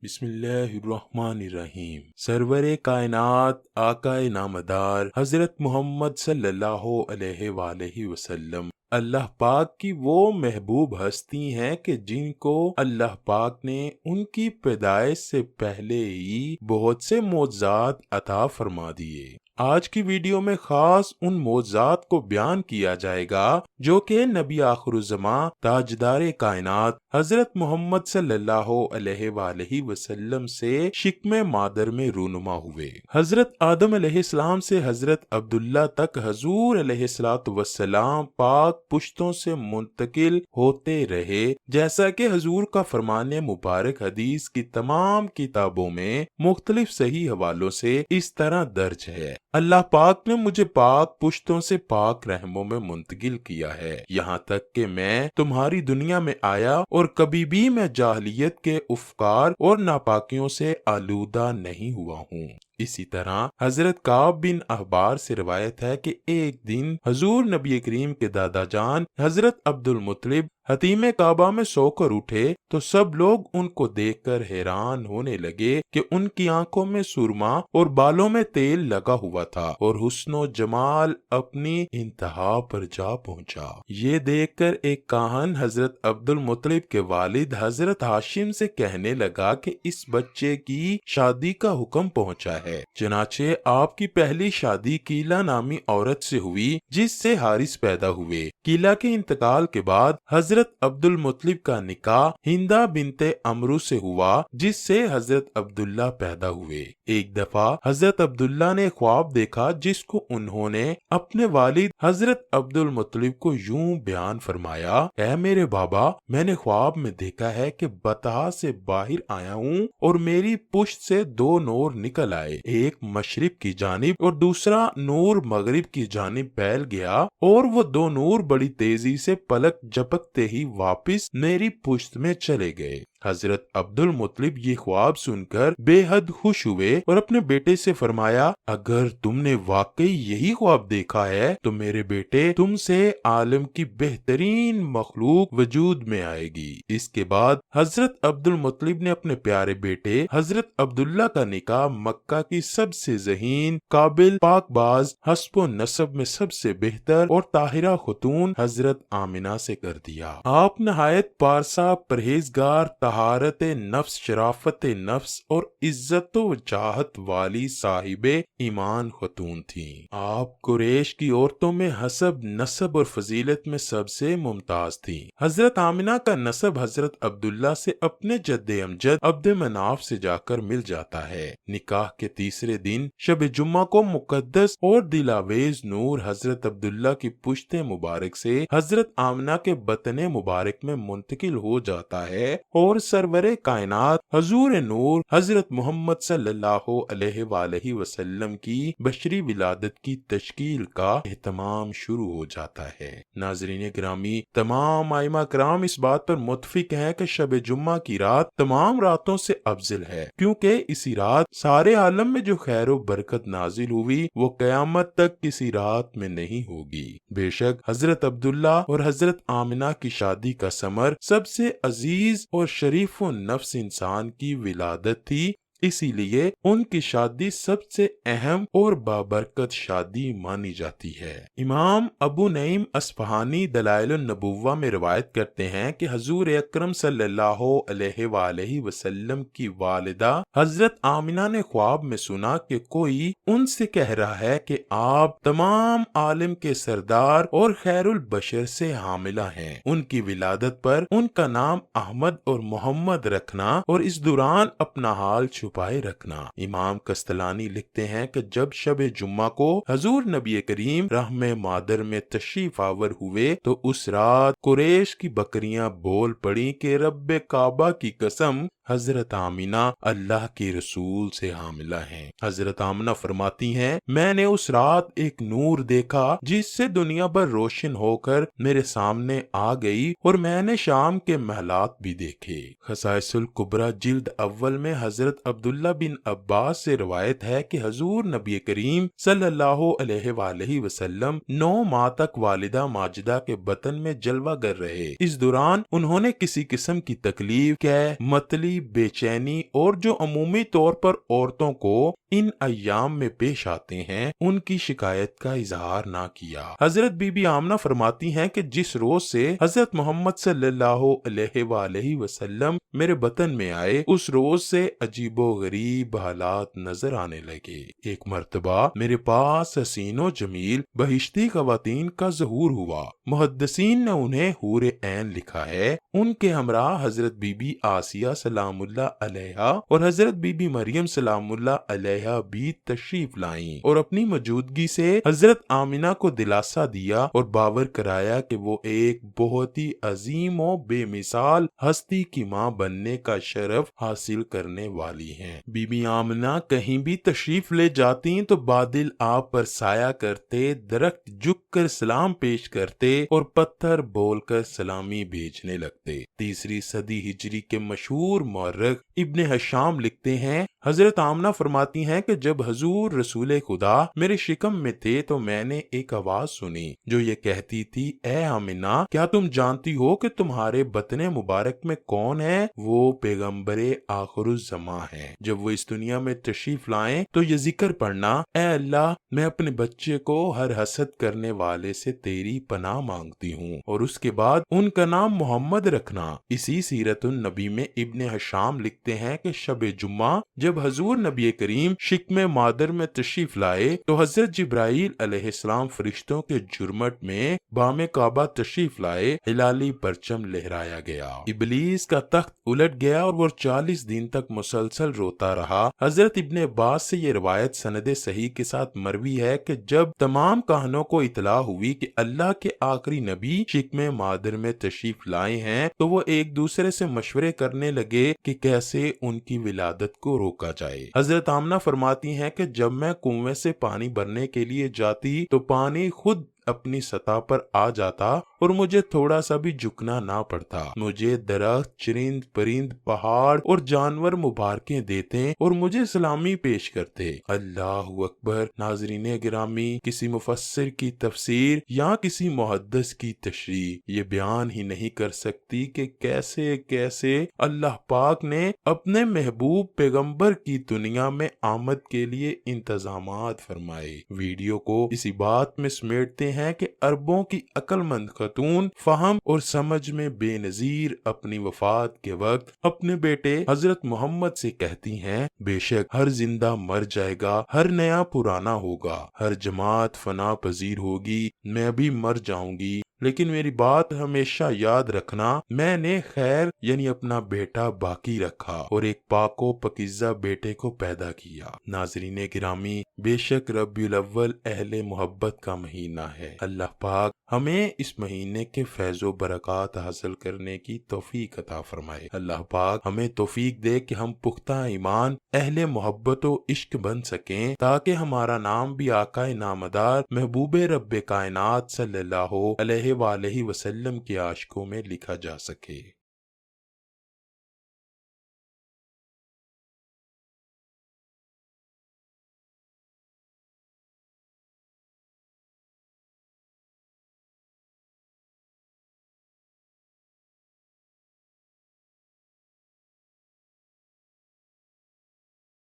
بسم اللہ الرحمن الرحیم۔ سرور کائنات آقائے نامدار حضرت محمد صلی اللہ علیہ وآلہ وسلم اللہ پاک کی وہ محبوب ہستی ہیں کہ جن کو اللہ پاک نے ان کی پیدائش سے پہلے ہی بہت سے معجزات عطا فرما دیے۔ آج کی ویڈیو میں خاص ان معجزات کو بیان کیا جائے گا جو کہ نبی آخر الزماں تاجدار کائنات حضرت محمد صلی اللہ علیہ وآلہ وسلم سے شکم مادر میں رونما ہوئے۔ حضرت آدم علیہ السلام سے حضرت عبداللہ تک حضور علیہ السلام پاک پشتوں سے منتقل ہوتے رہے، جیسا کہ حضور کا فرمان مبارک حدیث کی تمام کتابوں میں مختلف صحیح حوالوں سے اس طرح درج ہے: اللہ پاک نے مجھے پاک پشتوں سے پاک رحموں میں منتقل کیا ہے، یہاں تک کہ میں تمہاری دنیا میں آیا اور کبھی بھی میں جاہلیت کے افکار اور ناپاکیوں سے آلودہ نہیں ہوا ہوں۔ اسی طرح حضرت کعب بن احبار سے روایت ہے کہ ایک دن حضور نبی کریم کے دادا جان حضرت عبد المطلب حتیم کعبہ میں سو کر اٹھے تو سب لوگ ان کو دیکھ کر حیران ہونے لگے کہ ان کی آنکھوں میں سرما اور بالوں میں تیل لگا ہوا تھا اور حسن و جمال اپنی انتہا پر جا پہنچا۔ یہ دیکھ کر ایک کاہن حضرت عبد المطلب کے والد حضرت ہاشم سے کہنے لگا کہ اس بچے کی شادی کا حکم پہنچا ہے۔ چنانچہ آپ کی پہلی شادی کیلا نامی عورت سے ہوئی جس سے حارث پیدا ہوئے۔ کیلا کے انتقال کے بعد حضرت عبد المطلب کا نکاح ہندہ بنت عمرو سے ہوا جس سے حضرت عبداللہ پیدا ہوئے۔ ایک دفعہ حضرت عبداللہ نے خواب دیکھا جس کو انہوں نے اپنے والد حضرت عبد المطلب کو یوں بیان فرمایا: اے میرے بابا، میں نے خواب میں دیکھا ہے کہ بطحا سے باہر آیا ہوں اور میری پشت سے دو نور نکل آئے، ایک مشرق کی جانب اور دوسرا نور مغرب کی جانب پھیل گیا، اور وہ دو نور بڑی تیزی سے پلک جھپکتے ہی واپس میری پشت میں چلے گئے۔ حضرت عبد المطلب یہ خواب سن کر بے حد خوش ہوئے اور اپنے بیٹے سے فرمایا: اگر تم نے واقعی یہی خواب دیکھا ہے تو میرے بیٹے، تم سے عالم کی بہترین مخلوق وجود میں آئے گی۔ اس کے بعد حضرت عبد المطلب نے اپنے پیارے بیٹے حضرت عبداللہ کا نکاح مکہ کی سب سے ذہین، قابل، پاک باز، حسب و نسب میں سب سے بہتر اور طاہرہ خاتون حضرت آمنہ سے کر دیا۔ آپ نہایت پارسا، پرہیزگار، طہارت نفس، شرافت نفس اور عزت و جاہت والی صاحب ایمان خاتون تھیں۔ آپ قریش کی عورتوں میں حسب نسب اور فضیلت میں سب سے ممتاز تھیں۔ حضرت آمنہ کا نسب حضرت عبداللہ سے اپنے جد امجد عبد مناف سے جا کر مل جاتا ہے۔ نکاح کے تیسرے دن شب جمعہ کو مقدس اور دلاویز نور حضرت عبداللہ کی پشت مبارک سے حضرت آمنہ کے بطن مبارک میں منتقل ہو جاتا ہے اور سرور کائنات حضور نور حضرت محمد صلی اللہ علیہ وآلہ وسلم کی بشری ولادت کی تشکیل کا اہتمام شروع ہو جاتا ہے۔ ناظرین گرامی، تمام ائمہ کرام اس بات پر متفق ہیں کہ شب جمعہ کی رات تمام راتوں سے افضل ہے، کیونکہ اسی رات سارے عالم میں جو خیر و برکت نازل ہوئی وہ قیامت تک کسی رات میں نہیں ہوگی۔ بے شک حضرت عبداللہ اور حضرت آمنہ کی شادی کا ثمر سب سے عزیز اور شریف و نفس انسان کی ولادت تھی، اسی لیے ان کی شادی سب سے اہم اور بابرکت شادی مانی جاتی ہے۔ امام ابو نعیم اصفہانی دلائل النبوہ میں روایت کرتے ہیں کہ حضور اکرم صلی اللہ علیہ وآلہ وسلم کی والدہ حضرت آمنہ نے خواب میں سنا کہ کوئی ان سے کہہ رہا ہے کہ آپ تمام عالم کے سردار اور خیر البشر سے حاملہ ہیں، ان کی ولادت پر ان کا نام احمد اور محمد رکھنا اور اس دوران اپنا حال چھپائے رکھنا۔ امام کستلانی لکھتے ہیں کہ جب شب جمعہ کو حضور نبی کریم رحم مادر میں تشریف آور ہوئے تو اس رات قریش کی بکریاں بول پڑی کہ رب کعبہ کی قسم، حضرت آمنہ اللہ کے رسول سے حاملہ ہیں۔ حضرت آمنہ فرماتی ہیں، میں نے اس رات ایک نور دیکھا جس سے دنیا بھر روشن ہو کر میرے سامنے آ گئی اور میں نے شام کے محلات بھی دیکھے۔ خصائص الکبریٰ جلد اول میں حضرت عبداللہ بن عباس سے روایت ہے کہ حضور نبی کریم صلی اللہ علیہ وآلہ وسلم 9 ماہ تک والدہ ماجدہ کے بطن میں جلوہ گر رہے۔ اس دوران انہوں نے کسی قسم کی تکلیف، قے، متلی، بے چینی اور جو عمومی طور پر عورتوں کو ان ایام میں پیش آتے ہیں ان کی شکایت کا اظہار نہ کیا۔ حضرت بی بی آمنہ فرماتی ہیں کہ جس روز سے حضرت محمد صلی اللہ علیہ وآلہ وسلم میرے بطن میں آئے اس روز سے عجیب و غریب حالات نظر آنے لگے۔ ایک مرتبہ میرے پاس حسین و جمیل بہشتی خواتین کا ظہور ہوا۔ محدثین نے انہیں حور عین لکھا ہے۔ ان کے ہمراہ حضرت بی بی آسیہ سلام اللہ علیہا اور حضرت بی بی مریم سلام اللہ علیہا بھی تشریف لائیں اور اپنی موجودگی سے حضرت آمنہ کو دلاسا دیا اور باور کرایا کہ وہ ایک بہت ہی عظیم و بے مثال ہستی کی ماں بننے کا شرف حاصل کرنے والی ہیں۔ بی بی آمنہ کہیں بھی تشریف لے جاتی تو بادل آپ پر سایہ کرتے، درخت جھک کر سلام پیش کرتے اور پتھر بول کر سلامی بھیجنے لگتے۔ تیسری صدی ہجری کے مشہور مورخ ابن حشام لکھتے ہیں، حضرت آمنہ فرماتی ہیں کہ جب حضور رسول خدا میرے شکم میں تھے تو میں نے ایک آواز سنی جو یہ کہتی تھی، اے آمنہ کیا تم جانتی ہو کہ تمہارے بطن مبارک میں کون ہے؟ وہ پیغمبر آخر الزماں ہے۔ جب وہ اس دنیا میں تشریف لائیں تو یہ ذکر پڑھنا، اے اللہ میں اپنے بچے کو ہر حسد کرنے والے سے تیری پناہ مانگتی ہوں، اور اس کے بعد ان کا نام محمد رکھنا۔ اسی سیرت النبی میں ابن حشام لکھتے ہیں کہ شب جمعہ جب حضور نبی کریم شکم مادر میں تشریف لائے تو حضرت جبرائیل علیہ السلام فرشتوں کے جرمٹ میں بام کعبہ تشریف لائے، ہلالی پرچم لہرایا گیا، ابلیس کا تخت الٹ گیا اور وہ 40 دن تک مسلسل روتا رہا۔ حضرت ابن عباس سے یہ روایت سند صحیح کے ساتھ مروی ہے کہ جب تمام کہنوں کو اطلاع ہوئی کہ اللہ کے آخری نبی شکم مادر میں تشریف لائے ہیں تو وہ ایک دوسرے سے مشورے کرنے لگے کہ کیسے ان کی ولادت کو روکا جائے۔ حضرت آمنہ فرماتی ہیں کہ جب میں کنویں سے پانی بھرنے کے لیے جاتی تو پانی خود اپنی سطح پر آ جاتا اور مجھے تھوڑا سا بھی جھکنا نہ پڑتا۔ مجھے درخت، چرند پرند، پہاڑ اور جانور مبارکیں دیتے اور مجھے سلامی پیش کرتے۔ اللہ اکبر۔ ناظرین گرامی، کسی مفسر کی تفسیر یا کسی محدث کی تشریح یہ بیان ہی نہیں کر سکتی کہ کیسے کیسے اللہ پاک نے اپنے محبوب پیغمبر کی دنیا میں آمد کے لیے انتظامات فرمائے۔ ویڈیو کو اسی بات میں سمیٹتے ہیں کہ عربوں کی عقل مند خاتون فہم اور سمجھ میں بے نظیر اپنی وفات کے وقت اپنے بیٹے حضرت محمد سے کہتی ہیں، بے شک ہر زندہ مر جائے گا، ہر نیا پرانا ہوگا، ہر جماعت فنا پذیر ہوگی، میں بھی مر جاؤں گی، لیکن میری بات ہمیشہ یاد رکھنا، میں نے خیر یعنی اپنا بیٹا باقی رکھا اور ایک پاک و پاکیزہ بیٹے کو پیدا کیا۔ ناظرین گرامی، بے شک ربیع الاول اہل محبت کا مہینہ ہے۔ اللہ پاک ہمیں اس مہینے کے فیض و برکات حاصل کرنے کی توفیق عطا فرمائے۔ اللہ پاک ہمیں توفیق دے کہ ہم پختہ ایمان اہل محبت و عشق بن سکیں تاکہ ہمارا نام بھی آقا نامدار محبوب رب کائنات صلی اللہ علیہ وآلہ وسلم کے عاشقوں میں لکھا جا سکے۔